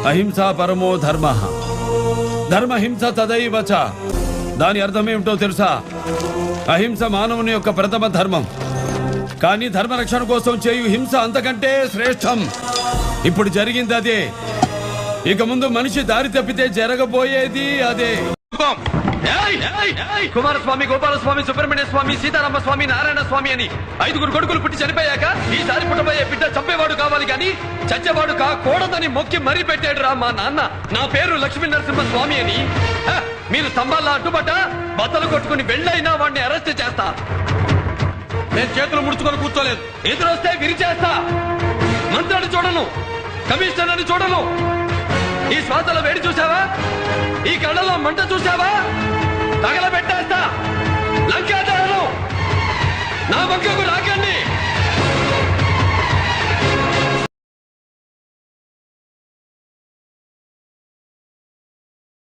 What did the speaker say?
అహింసా పరమో ధర్మ, ధర్మహింస తదైవచ. దాని అర్థం ఏమిటో తెలుసా? అహింస మానవుని యొక్క ప్రథమ ధర్మం, కానీ ధర్మరక్షణ కోసం చేయు హింస అంతకంటే శ్రేష్టం. ఇప్పుడు జరిగింది అదే, ఇక ముందు మనిషి దారి తప్పితే జరగబోయేది అదే. కుమారస్వామి, గోపాలస్వామి, సుబ్రహ్మణ్య స్వామి, సీతారామ స్వామి, నారాయణ స్వామి అని 5 కొడుకులు పుట్టి చనిపోయాక ఈసారి పుట్టబోయే బిడ్డ చంపేవాడు కావాలి గాని చచ్చేవాడు కాకూడదని మొక్కి మరీ పెట్టాడు రా మా నాన్న. నా పేరు లక్ష్మీ నరసింహ స్వామి అని. మీరు స్తంభాల్లో అడ్డుపడ్డ బద్దలు కొట్టుకుని వెళ్ళైనా వాడిని అరెస్ట్ చేస్తా. నేను చేతులు ముడుచుకొని కూర్చోలేదు, ఎదురొస్తే విరిచేస్తా. మంత్రాన్ని చూడను, కమిషనర్ అని చూడను. ఈ శ్వాసల వేడి చూసావా? ఈ కళ్ళలో మంట చూసావా? తగలబెట్టేస్తా. లంకా దహనం నా వంకకు రాకండి.